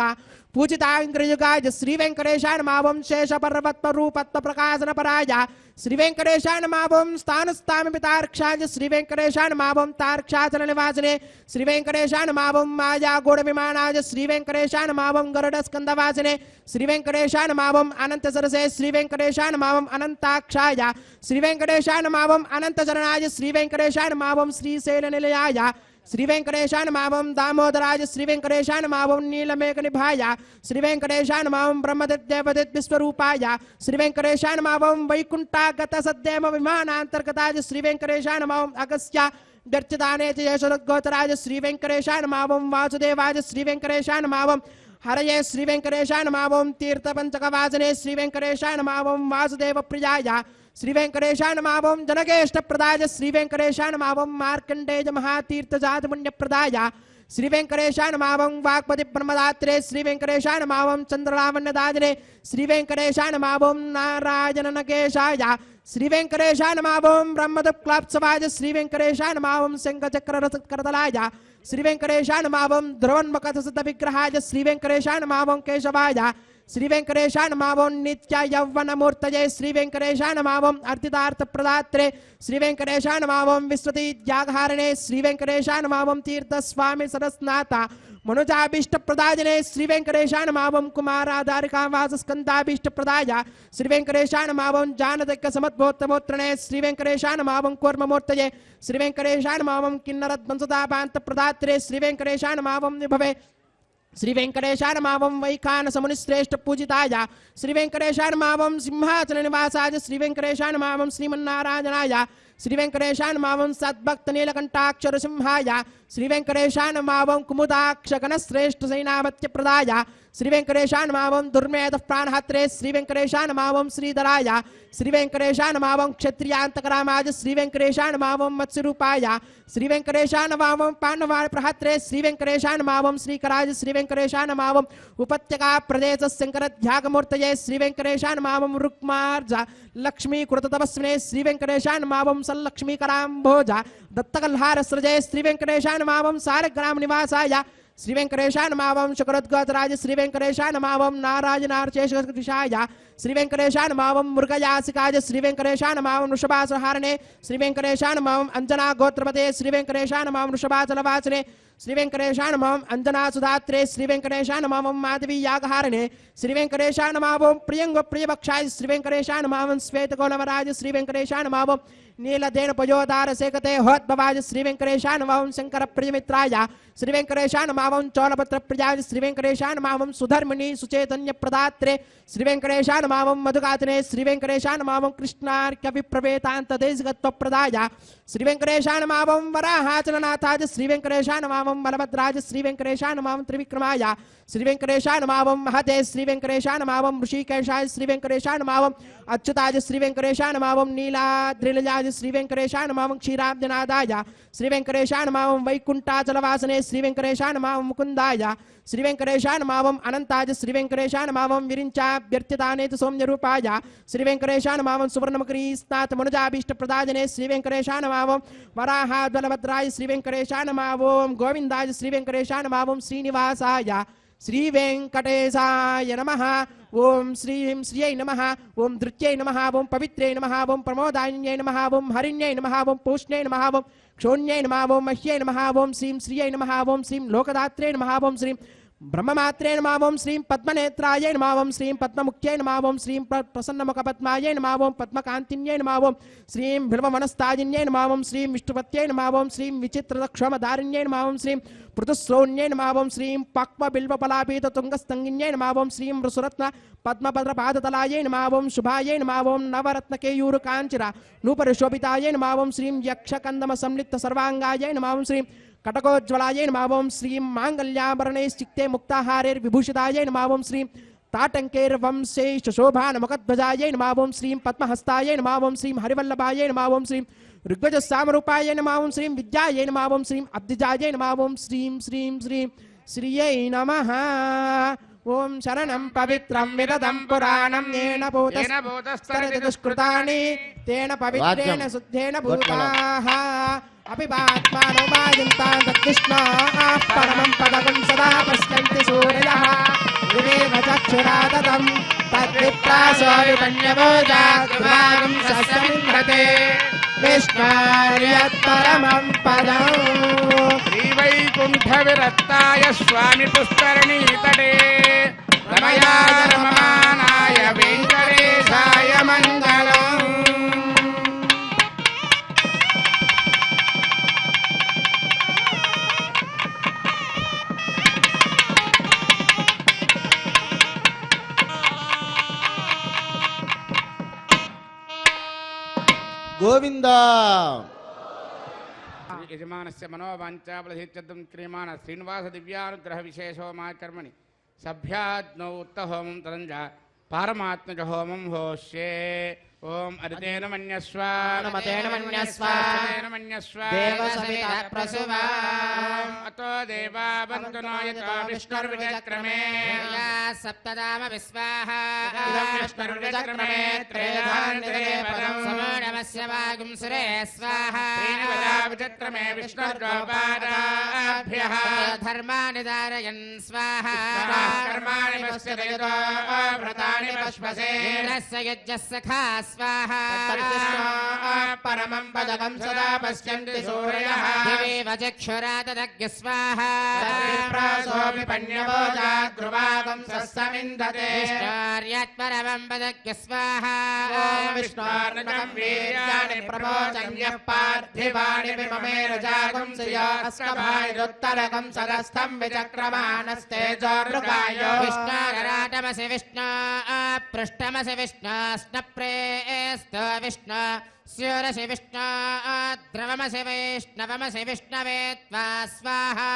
పూజితాంగ్రయుగాయ శ్రీ వెంకటేశాయ నమః ఓం శేష పర్వత్వ రూపత్వ ప్రకాశన పరాయ శ్రీ వెంకటేశాయ నమః ఓం స్థానస్థామి పితార్క్షాయ శ్రీ వెంకటేశాయ నమః ఓం తార్క్షాచల నివాసనే శ్రీ వెంకటేశాయ నమః ఓం మాయా గూఢ విమానాయ శ్రీ వెంకటేశాయ నమః ఓం గరుడ స్కందవాసనే శ్రీ వెంకటేశాయ నమః ఓం అనంత సరసే శ్రీ వెంకటేశాయ నమః ఓం అనంతాక్షాయ శ్రీ వెంకటేశాయ నమః ఓం అనంత చరణాయ శ్రీ వెంకటేశాయ నమః ఓం శ్రీశైల నిలయాయ శ్రీ వెంకటేశాయ నమః ఓం దామోదరాయ శ్రీ వెంకటేశాయ నమః ఓం నీలమేఘ నిభాయ శ్రీ వెంకటేశాయ నమః ఓం బ్రహ్మదేవదేవ్ విశ్వరూపాయ శ్రీ వెంకటేశాయ నమః ఓం వైకుంఠాగత సద్దేమ విమానాంతర్గతాయ శ్రీ వెంకటేశాయ నమః ఓం అగస్త్య గర్చిదానే యశోగోతరాయ శ్రీ వెంకటేశాయ నమః ఓం వాసుదేవాయ శ్రీ వెంకటేశాయ నమః ఓం హరయే శ్రీ వెంకటేశాయ నమః ఓం తీర్థపంచకవాసనే శ్రీ వెంకటేశాయ నమః ఓం వాసుదేవ ప్రియాయ శ్రీ వెంకటేశాయ నమః ఓం జనకేష్టప్రదాయ శ్రీ వెంకటేశాయ నమః ఓం మార్కండేయ మహాతీర్థజాత పుణ్యప్రదాయ శ్రీ వెంకటేశాయ నమః ఓం వాక్పతి బ్రహ్మదాత్రే శ్రీ వెంకటేశాయ నమః ఓం చంద్రలావణ్యదాజనే శ్రీ వెంకటేశాయ నమః ఓం నారాయణ నకేశాయ శ్రీ వెంకటేశాయ నమః ఓం బ్రహ్మదక్లాప్సవాయ శ్రీ వెంకటేశాయ నమః ఓం శంఖచక్రరథకరతలాయ శ్రీ వెంకటేశాయ నమః ఓం ధ్రువన్మకథసిద్ధ విగ్రహాయ శ్రీ వెంకటేశాయ నమః ఓం కేశవాయ శ్రీ వెంకటేశాయ నమః ఓం నిత్య యౌవనమూర్తయే శ్రీ వెంకటేశాయ నమః ఓం అర్ధితార్థప్రదాత్రే శ్రీ వెంకటేశాయ నమః ఓం విశ్వతి త్యాగహారిణే శ్రీ వెంకటేశాయ నమః ఓం తీర్థస్వామి సరస్నాథ మనుజాభీష్టప్రదాయనే శ్రీ వెంకటేశాయ నమః ఓం కుమారాధారికావాసస్కందాభీష్టప్రదాయ శ్రీ వెంకటేశాయ నమః ఓం జానదగ్గ సమద్భోత్తమోత్రణే శ్రీ వెంకటేశాయ నమః ఓం కూర్మమూర్తయే శ్రీ వెంకటేశాయ నమః ఓం కిన్నరధ్వంసదాపాంతప్రదాత్రే శ్రీ వెంకటేశాయ నమః ఓం విభవే శ్రీ వెంకటేశాయ నమః ఓం వైఖానస మునిశ్రేష్ఠ పూజితాయ శ్రీ వెంకటేశాయ నమః ఓం సింహాచల నివాసాయ శ్రీ వెంకటేశాయ నమః ఓం శ్రీమన్నారాయణాయ శ్రీ వెంకటేశాయ నమః ఓం సద్భక్త నీలకంఠాక్షర సింహాయ శ్రీ వెంకటేశాయ నమః ఓం కుముదాక్ష గణశ్రేష్ఠ సైనామత్యప్రదాయ శ్రీ వెంకటేశాయ నమః ఓం దుర్మేధ ప్రాణహత్రే శ్రీ వెంకటేశాయ నమః ఓం శ్రీధరాయ శ్రీ వెంకటేశాయ నమః ఓం క్షత్రియాంతకరామాయ శ్రీ వెంకటేశాయ నమః ఓం మత్స్యరూపాయ శ్రీ వెంకటేశాయ నమః ఓం పాండవాయ ప్రహత్రే శ్రీ వెంకటేశాయ నమః ఓం శ్రీకరాయ శ్రీ వెంకటేశాయ నమః ఓం ఉపత్యకా ప్రదేశ శంకరధ్యాగమూర్తయే శ్రీ వెంకటేశాయ నమః ఓం రుక్మార్జ లక్ష్మీ కృతతపస్వినే శ్రీ వెంకటేశాయ నమః ఓం సల్లక్ష్మీకరాంభోజ దత్తకల్హార సృజే శ్రీ వెంకటేశాయ నమః ఓం సారగ్రామ నివాసాయ శ్రీ వెంకటేశాయ నమః ఓం శుకరోద్గోతరాజ శ్రీ వెంకటేశాయ నమః ఓం నారాయణార్చేషాయ శ్రీ వెంకటేశాయ నమః ఓం మృగయాసికాయ శ్రీ వెంకటేశాయ నమః ఓం వృషభాసహారణే శ్రీ వెంకటేశాయ నమః ఓం అంజనా గోత్రపతే శ్రీ వెంకటేశాయ నమః ఓం వృషభాచలవాసనే శ్రీ వెంకటేశాయ నమః ఓం అంజనా సుధాత్రే శ్రీ వెంకటేశాయ నమః ఓం మాధవీ యాగహారణే శ్రీ వెంకటేశాయ నమః ఓం ప్రియంగ ప్రియభక్షాయ శ్రీ వెంకటేశాయ నమః ఓం శ్వేతగోళవరాజ శ్రీ వెంకటేశాయ నమః ఓం నీలదేన పయోదార సేకతే హోద్భవాయ శ్రీ వెంకటేశాయ నమః ఓం శంకర ప్రియమిత్రాయ శ్రీ వెంకటేశాయ నమః ఓం చోళపత్ర ప్రియాయ శ్రీ వెంకటేశాయ నమః ఓం సుధర్మిణి సుచైతన్య ప్రదాత్రే శ్రీ వెంకటేశాయ నమః ఓం మధుగాతనే శ్రీ వెంకటేశాయ నమః ఓం కృష్ణార్కవిప్రవేతాంత దేశగత్వ ప్రదాయ శ్రీ వెంకటేశాయ నమః ఓం వరాహాచలనాథాయ శ్రీ వెంకటేశాయ నమః ఓం బలభద్రాయ శ్రీ వెంకటేశాయ నమః ఓం త్రివిక్రమాయ శ్రీ వెంకటేశాయ నమః ఓం మహతే శ్రీ వెంకటేశాయ నమః ఓం ఋషికేశాయ శ్రీ వెంకటేశాయ నమః ఓం అచ్యుతాయ శ్రీ వెంకటేశాయ నమః ఓం నీలాద్రిలయాయ శ్రీ వెంకటేశాయ నమః ఓం క్షీరాబ్జనాదాయ శ్రీ వెంకటేశాయ నమః ఓం వైకుంఠాచలవాసనే శ్రీ వెంకటేశాయ నమః ఓం ముకుందాయ శ్రీ వెంకటేశాయ నమః ఓం అనంతాయ శ్రీ వెంకటేశాయ నమః ఓం విరించాభ్యర్థితానేతు సౌమ్యరూపాయ శ్రీ వెంకటేశాయ నమః ఓం సువర్ణముఖరీస్నాథ మనుజాభీష్టప్రదాయనే శ్రీ వెంకటేశాయ నమః ఓం వరాహాద్వలభద్రాయ శ్రీ వెంకటేశాయ నమః ఓం గోవిందాయ శ్రీ వెంకటేశాయ నమః ఓం శ్రీనివాసాయ శ్రీ వెంకటేశాయ నమః ఓం శ్రీం శ్రీయై నమః ఓం ధృత్యై నమః ఓం పవిత్ర్యై నమః ఓం ప్రమోదాన్యై నమః ఓం హరిణ్యై నమః ఓం పూష్ణ్యై నమః ఓం క్షోణ్యై నమః ఓం మహ్యై నమః ఓం శ్రీం శ్రీయై నమః ఓం శ్రీం లోకదాత్రే నమః ఓం శ్రీం బ్రహ్మమాత్రే నమః ఓం శ్రీం పద్మనేత్రాయ నమః ఓం శ్రీం పద్మముఖ్యై నమః ఓం శ్రీం ప్రసన్నముఖపద్మాయ నమః ఓం పద్మకాంతిన్యై నమః ఓం శ్రీం బిల్వవనస్తాజిన్యై నమః ఓం శ్రీం విష్ణుపత్యై నమః ఓం శ్రీం విచిత్రక్షోమధారిణ్యై నమః ఓం శ్రీం పృథుశ్రోణ్యై నమః ఓం శ్రీం పక్వబిల్వపలాపీత తుంగస్తంగిన్యై నమః ఓం శ్రీం వృసురత్న పద్మభద్రపాదతలాయై నమః ఓం శుభాయై నమః ఓం నవరత్నకేయూరు కాంచిర నూపరిశోభితాయై నమః ఓం శ్రీం యక్షకందమ సంలిప్త సర్వాంగాయై నమః ఓం శ్రీం కటకోజ్వలాయై నమః ఓం శ్రీం మాంగళ్యాభరణైశ్చిక్తే ముక్తాహారైర్విభూషితాయై నమః ఓం శ్రీం తాటంకైర్వంశైశోభానముఖధ్వజాయై నమః ఓం శ్రీం పద్మహస్తాయై నమః ఓం శ్రీం హరివల్లభాయై నమః ఓం శ్రీం ఋగ్వజ సామరూపాయై నమః ఓం శ్రీం విద్యాయై నమః ఓం శ్రీం అబ్దిజాయై నమః ఓం శ్రీం శ్రీం శ్రీం శ్రీయై నమః ఓం శరణం పవిత్రం విదదం పురాణం ఏన భూతస్తరతి దుష్కృతాని తేన పవిత్రేణ శుద్ధేన భూతాః అపిపాత్మానో మాయంతాం తత్కృష్ణాః పరమం పదకం సదా పశ్యంతి సూర్యః వివేక చక్షురాదతం తద్విప్రాసో విపణ్యవోజాగ్రవాగం సస్యమింద్రతే విష్ణార్యత్పరమం పదం శ్రీవైకుంఠ విరక్తాయ స్వామి పుష్కరణీతటే రమయా రమమానాయ వెంకటేశాయ మంగళం. గోవిందా యజమానస్య మనోవాంఛాఫలసిద్ధ్యర్థం క్రియమాణ శ్రీనివాస దివ్యానుగ్రహ విశేషోమా కర్మణి సభ్యాజ్ఞౌ ఉత్తహోమం తదంజ పారమాత్మజ హోమం హోష్యే. ఓం అరితేన మన్యస్వ నమతేన మన్యస్వ మన్యస్వ దేవ సవితా ప్రసువా అతో देवा वन्तु नो यतो विष्णुर्विचक्रमे सप्तदाम विस्वाहा विष्णुर्विचक्रमे त्रेधान्यते पदम् समोणमस्य वागुंसुरे स्वाहा विचक्रमे विष्णुर्गोपादाभ्यः धर्मानि धारयन् स्वाहा कर्माणि पश्यते यतो व्रतानि पश्पसे इन्द्रस्य यज्ञस्य खा स्वाहा परमं पदकं सदा पश्यन्ति सूरयः दिवेव चक्षुरातदग्नि स्वाहा विप्रासोऽपि पण्यवोजाग्रुवागं सस्समिन्धते विष्णोर्यत्परमं पदग्नि स्वाहा विष्णोर्नकं वीर्याणि प्रमोचं यः पार्थिवाणि विममेरजागं श्रियोऽस्कभायदुत्तरकं सरस्थं विचक्रमाणस्तेजोर्गायो विष्णोरराटमसि विष्णो पृष्ठमसि विष्णो स्नप्रेस्त विष्णो स्योरसि विष्णो द्रवमसि वैष्णवमसि विष्णवे त्वा स्वाहा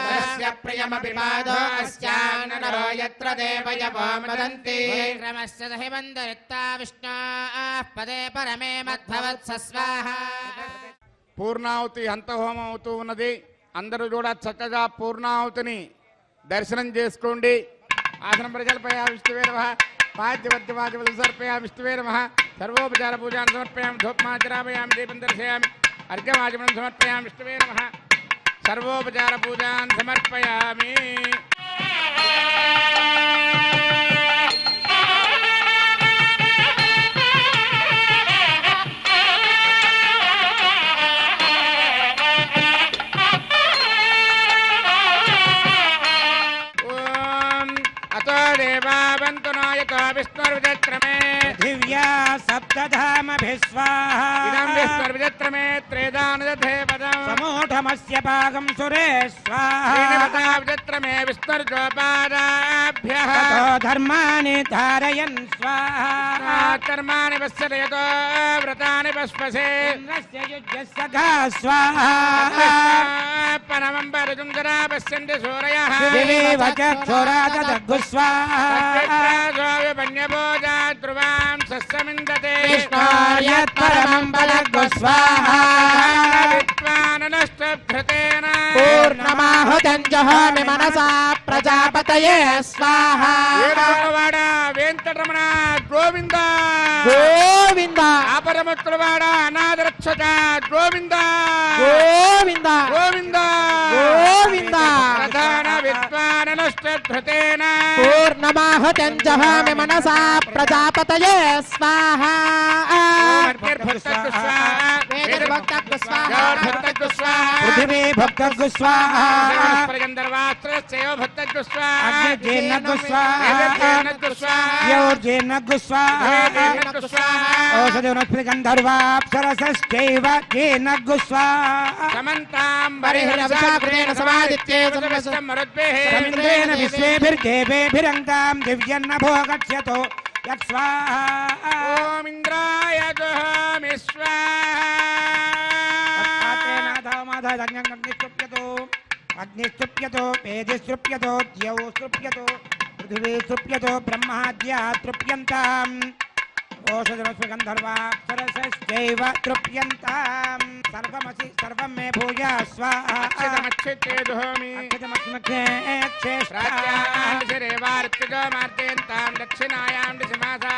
तस्य प्रियमपि पादो अस्यान्नरो यत्र देवयवो मदन्ति क्रमस्य दहि बन्धरित्ता विष्णो पदे परमे मद्भवत्स स्वाहा పూర్ణాహుతి హంతహోమం అవుతూ ఉన్నది. అందరూ కూడా చక్కగా పూర్ణాహుతిని దర్శనం చేసుకోండి. ఆసనం ప్రజల్పయా విష్ణువే నమః. పాద్యవద్యవాద్యవలు సమర్పయామి విష్ణువే నమః. సర్వోపచార పూజాన్ సమర్పయామి. ధూపమాచరామయామి దీపం దర్శయామి. అర్ఘ్యమాచమనం సమర్పయామి విష్ణువే నమః. సర్వోపచార పూజాన్ సమర్పయామి. विष्णुर्विचक्रमे दिव्या सप्तधामभिस्वाहा इदं विष्णुर्विचक्रमे त्रेधानदधे पदम् समूढमस्य भागं सुरे स्वाहा श्रीनिवताविचक्रमे विष्णुर्गोपादाभ्यः ततो धर्माणि धारयन् स्वाहा कर्माणि पश्यते यतो व्रतानि पश्पसे इन्द्रस्य युज्यस्य घा स्वाहा परमं परजुं जरा पश्यन्ति सूरयः दिवेव चक्षुरातदग्गु स्वाहा पण्यभोजा ध्रुवां सस्समिन्दते विष्णोर्यत्परमं पदग्गु स्वाहा विद्वाननष्टभृतेन पूर्णमाहुतं जहामि मनसा प्रजापतये स्वाहा ఏడవవాడ వెంకటరమణ గోవింద గోవింద ఆపరమత్రువాడ అనాథరక్షక గోవింద గోవింద గోవింద గోవింద ప్రధాన విద్వాననష్టధృతేన పూర్ణమాహుతం జహామి మనసా ప్రజాపతయే స్వాహా వేదర్భక్తకు స్వాహా पृथिवी भक्तर्गु स्वाहा గంధర్వాస్త్రస్యో భక్తగ్గు స్వాహ अग्निर्जेन्नग्गु स्वाहा योर्जेन्नग्गु स्वाहा औषधि वनस्पति गन्धर्वाप्सरसश्चैव जेन्नग्गु स्वाहा సమంతాం బరిహరవిషాకృతేన సమాదిత్యే समिन्द्रेण विश्वेभिर्देवेभिरङ्गां दिव्यन्नभो गच्छतो यत् स्वाहा ఓం ఇంద్రాయ జహామి अग्निस्तृप्यतो वेदिस्तृप्यतो द्यौ स्तृप्यतो पृथिवी स्तृप्यतो ब्रह्माद्या तृप्यन्ताम् ओषधरस्वगन्धर्वाप्सरसश्चैव तृप्यन्ताम् सर्वमसि सर्वं मे भूया स्वाहा అక్షతమక్షతే జహామి अक्षतमक्षे ప్రాచ్యాం దక్షిణాయాం దిశమాసా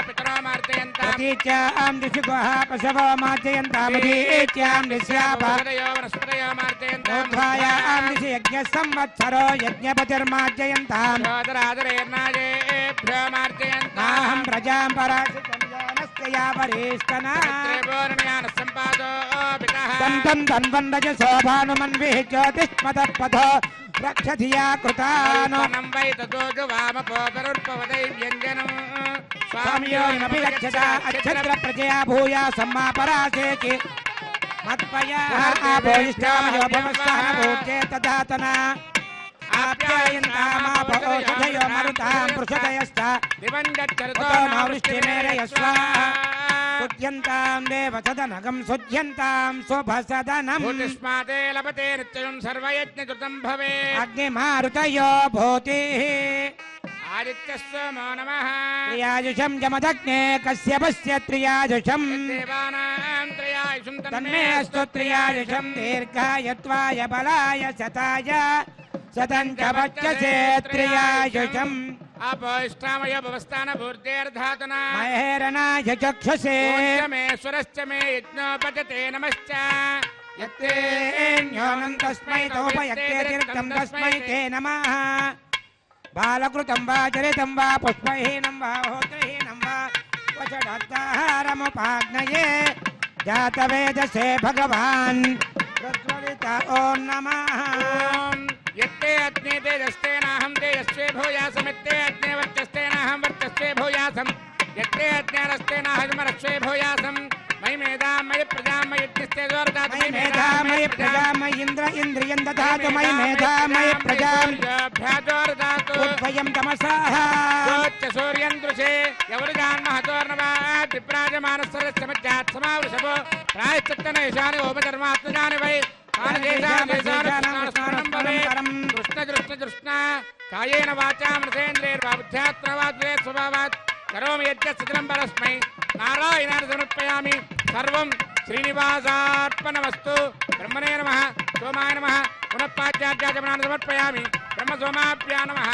పితరో మార్తయంతాం प्रतीच्यां दिशि गुहा पशवो मार्जयन्तामदीच्यां दिश्याप వనస్పతయో వనస్పతయో మార్తయంతాం ऊर्ध्वायां दिशि यज्ञः संवत्सरो यज्ञपतिर्मार्जयन्ताम् సోదరాదరేర్నాయేభ్యో మార్తయంతాం नाहं प्रजां पराशितं यानस्य या वरिष्ठना త్రిభువనజ్ఞాన సంపాదో పితః तं तं तन्वन् रजसोभानुमन्विः ज्योतिष्मतः पथो रक्षधिया कृतानो నం వై తదోజు వామపోతరుర్పవదై వ్యంజనం स्वामियोऽपि गच्छता अच्छत्र प्रजया भूया सम्मा परासेचि मत्पया आभोष्टामयोभवस्सहनभूत्ये तदातना आप्यायन्तामाभोषधयो मरुतां पृषदयश्च దివంగచ్చరితో उतो नो वृष्टिमेरय स्वाहा सुध्यन्तां देवसदनगं सुध्यन्तां शुभसदनम् భూతిష్మాతే లభతే నిత్యం సర్వయజ్ఞకృతం భవే अग्निमारुतयो भूतिः ఆదిత్యస్వమో నమః त्रियाजुषं जमदग्ने कश्यपस्य त्रियाजुषम् దేవానాం త్రయాయుషం तन्मे स्तोत्रियायुषं दीर्घायत्वाय बलाय शताय शतं च वक्षसे त्रियायुषम् अपोष्टामय भवस्थान भूर्तेर्धातुना महेरणाय चक्षुषे मेश्वरश्च मे यज्ञोपजते नमश्च यत्तेऽन्योनं तस्मै तोपयत्तेऽतिरिक्तं तस्मै ते नमः बालकृतं वा चरितं वा पुष्पहीनं वा होत्रहीनं वा क्वचडात्ताहारमुपाग्नये जातवेदसे भगवान् प्रज्वलित ॐ नमः यत्ते अग्ने तेजस्तेनाहं तेजस्वे भूयासमित्ते अग्ने वर्चस्तेनाहं वर्चस्वे भूयासं यत्ते अग्नेरस्तेनाहमरस्वे भूयासं मयि मेधां मयि प्रजां मयि यज्ञस्ते जोरदातु मयि मेधा मयि प्रजा मयि इन्द्र इन्द्रियं ददातु मयि मेधा मयि प्रजां जोरदातु उद्वयं तमसाः जोच्च सूर्यं दृशे यवरुजान् महतोर्नवात् विप्राजमानस्सरस्य मज्जात् समावृषभो प्रायश्चित्तनैशानि होमधर्मात्मजानि वै कृष्ण कायेन वाचा मृतेन्द्रियैर्वा बुद्ध्यात्मवाद्वे स्वभावात् करोमि यज्ञस्थितिं परस्मै नारायणाय समर्पयामि सर्वं श्रीनिवासार्पणमस्तु ब्रह्मणे नमः सोमाय नमः पुनः पाद्यार्घ्याचमनान् समर्पयामि ब्रह्मसोमाभ्यां नमः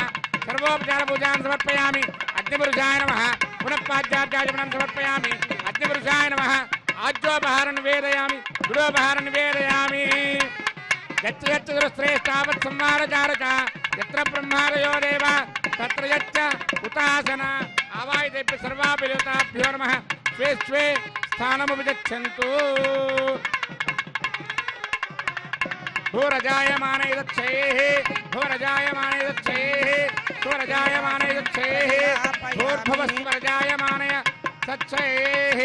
सर्वोपचारपूजान् समर्पयामि अग्निपुरुषाय नमः पुनः पाद्यार्घ्याचमनान् समर्पयामि अग्निपुरुषाय नमः आज्योपहारं निवेदयामि गुडोपहारं निवेदयामि यच्च यच्च दुरश्रेष्ठावत् संहारचारक यत्र ब्रह्मादयो देव तत्र यच्च उतासन आवाहितेभ्यः सर्वाभ्यो देवताभ्यो नमः स्वे स्वे स्थानमुपगच्छन्तु भूरजायमाने दक्षैः भूरजायमाने दक्षैः भूरजायमाने दक्षैः भूर्भुवस्वरजायमानय सच्छैः